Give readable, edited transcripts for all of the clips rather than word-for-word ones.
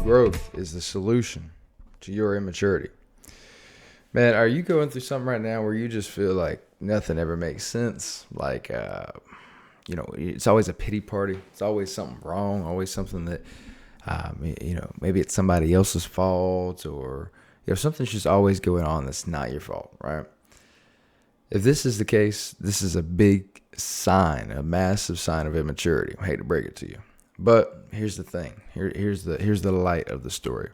growth is the solution to your immaturity. Man, are you going through something right now where you just feel like nothing ever makes sense? Like, it's always a pity party. It's always something wrong, always something that, maybe it's somebody else's fault, or, something's just always going on that's not your fault, right? If this is the case, this is a big sign, a massive sign of immaturity. I hate to break it to you. But here's the thing. Here's the light of the story.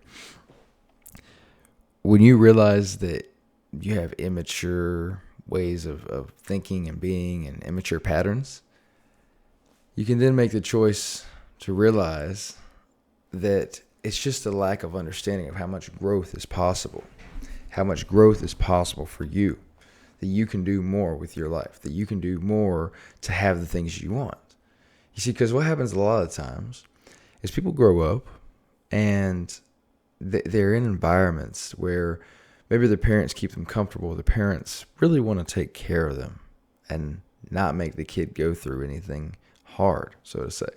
When you realize that you have immature ways of thinking and being and immature patterns, you can then make the choice to realize that it's just a lack of understanding of how much growth is possible, how much growth is possible for you, that you can do more with your life, that you can do more to have the things you want. You see, because what happens a lot of times is people grow up and they're in environments where maybe their parents keep them comfortable. The parents really want to take care of them and not make the kid go through anything hard, so to say.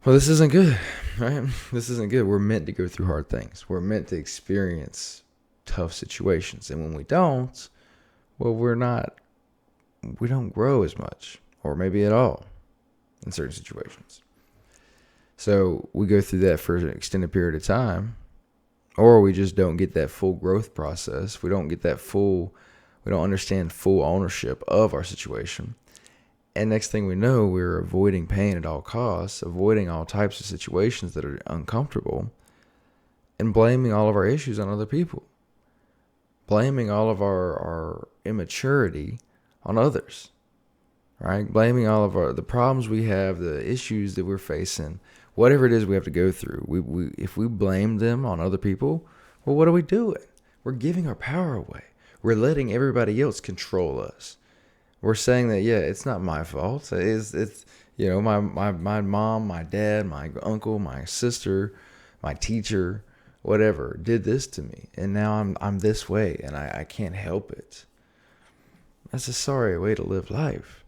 Well, this isn't good, right? This isn't good. We're meant to go through hard things. We're meant to experience tough situations. And when we don't, well, we don't grow as much, or maybe at all in certain situations. So we go through that for an extended period of time, or we just don't get that full growth process. We don't understand full ownership of our situation. And next thing we know, we're avoiding pain at all costs, avoiding all types of situations that are uncomfortable, and blaming all of our issues on other people. Blaming all of our immaturity on others, right? Blaming all of the problems we have, the issues that we're facing, whatever it is we have to go through. If we blame them on other people, well, what are we doing? We're giving our power away. We're letting everybody else control us. We're saying that, it's not my fault. It's my mom, my dad, my uncle, my sister, my teacher, whatever, did this to me. And now I'm this way and I can't help it. That's a sorry way to live life.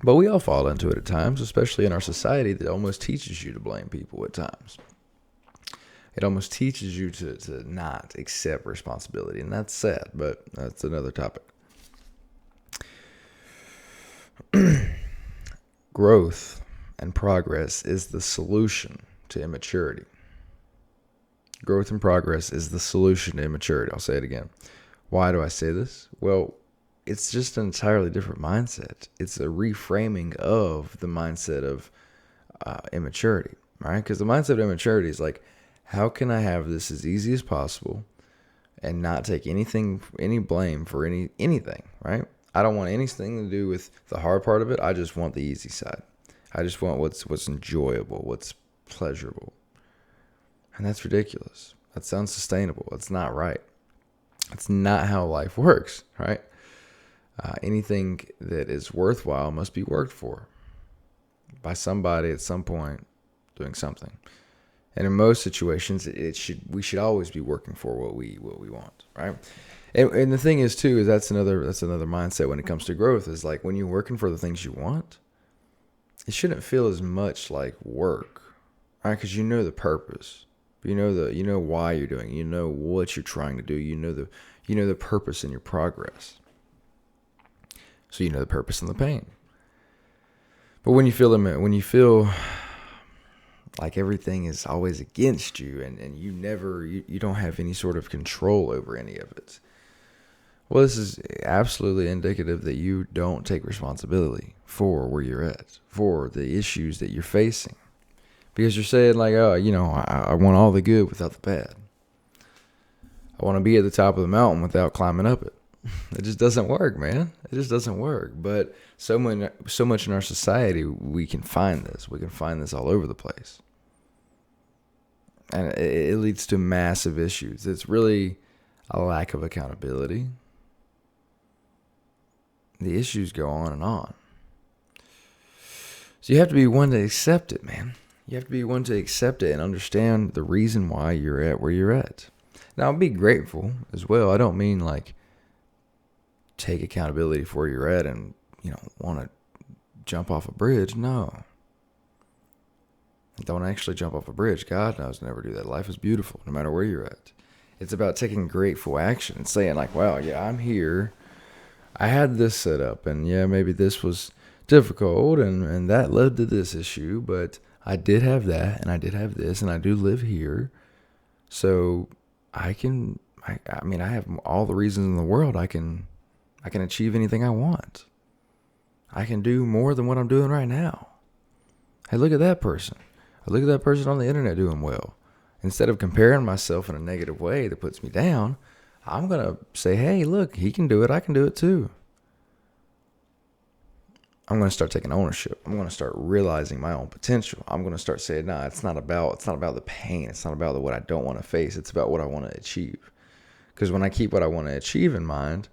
But we all fall into it at times, especially in our society that almost teaches you to blame people at times. It almost teaches you to not accept responsibility. And that's sad, but that's another topic. Growth and progress is the solution to immaturity. Growth and progress is the solution to immaturity. I'll say it again. Why do I say this? Well, it's just an entirely different mindset. It's a reframing of the mindset of immaturity, right? Because the mindset of immaturity is like, how can I have this as easy as possible and not take any blame for anything, right? I don't want anything to do with the hard part of it. I just want the easy side. I just want what's enjoyable, what's pleasurable. And that's ridiculous. That's unsustainable. That's not right. That's not how life works, right? Anything that is worthwhile must be worked for by somebody at some point doing something. And in most situations, we should always be working for what we want, right? And the thing is too, is that's another mindset when it comes to growth, is like when you're working for the things you want, it shouldn't feel as much like work, right? Because you know the purpose, you know why you're doing it, you know what you're trying to do, you know the purpose in your progress. So you know the purpose and the pain. But when you feel like everything is always against you and you don't have any sort of control over any of it, well, this is absolutely indicative that you don't take responsibility for where you're at, for the issues that you're facing. Because you're saying like, I want all the good without the bad. I want to be at the top of the mountain without climbing up it. It just doesn't work, man. It just doesn't work. But so much in our society, we can find this. We can find this all over the place. And it leads to massive issues. It's really a lack of accountability. The issues go on and on. So you have to be one to accept it, man. You have to be one to accept it and understand the reason why you're at where you're at. Now, be grateful as well. I don't mean like take accountability for where you're at and, want to jump off a bridge. No. Don't actually jump off a bridge. God knows never do that. Life is beautiful no matter where you're at. It's about taking grateful action and saying like, wow, yeah, I'm here. I had this set up, and yeah, maybe this was difficult, and that led to this issue, but I did have that, and I did have this, and I do live here. So I have all the reasons in the world I can achieve anything I want. I can do more than what I'm doing right now. Hey, look at that person. Look at that person on the internet doing well. Instead of comparing myself in a negative way that puts me down, I'm going to say, hey, look, he can do it. I can do it too. I'm going to start taking ownership. I'm going to start realizing my own potential. I'm going to start saying, nah, it's not about the pain. It's not about what I don't want to face. It's about what I want to achieve. Because when I keep what I want to achieve in mind,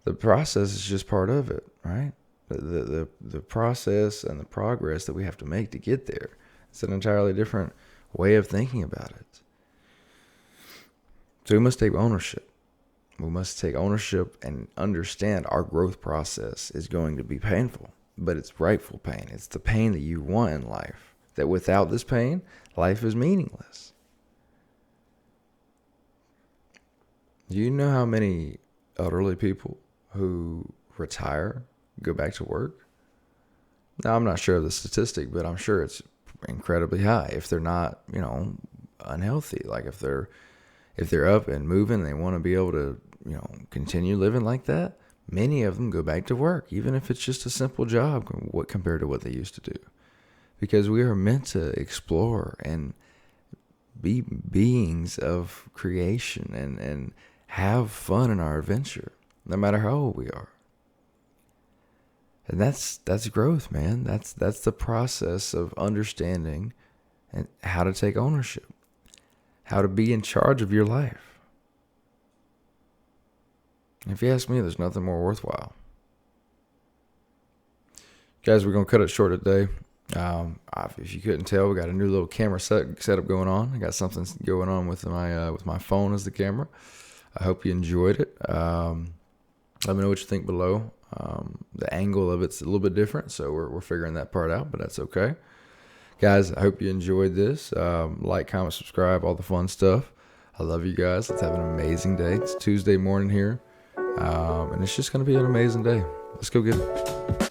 the process is just part of it, right? The process and the progress that we have to make to get there. It's an entirely different way of thinking about it. So we must take ownership. We must take ownership and understand our growth process is going to be painful, but it's rightful pain. It's the pain that you want in life. That without this pain, life is meaningless. Do you know how many elderly people who retire go back to work? Now, I'm not sure of the statistic, but I'm sure it's incredibly high if they're not, unhealthy. Like if they're up and moving, they want to be able to, continue living like that. Many of them go back to work, even if it's just a simple job compared to what they used to do. Because we are meant to explore and be beings of creation and have fun in our adventure, no matter how old we are. And that's growth, man. That's the process of understanding and how to take ownership, how to be in charge of your life. If you ask me, there's nothing more worthwhile. Guys, we're going to cut it short today. If you couldn't tell, we got a new little camera setup going on. I got something going on with my phone as the camera. I hope you enjoyed it. Let me know what you think below. The angle of it's a little bit different, so we're figuring that part out, but that's okay. Guys, I hope you enjoyed this. Like, comment, subscribe, all the fun stuff. I love you guys. Let's have an amazing day. It's Tuesday morning here, and it's just going to be an amazing day. Let's go get it.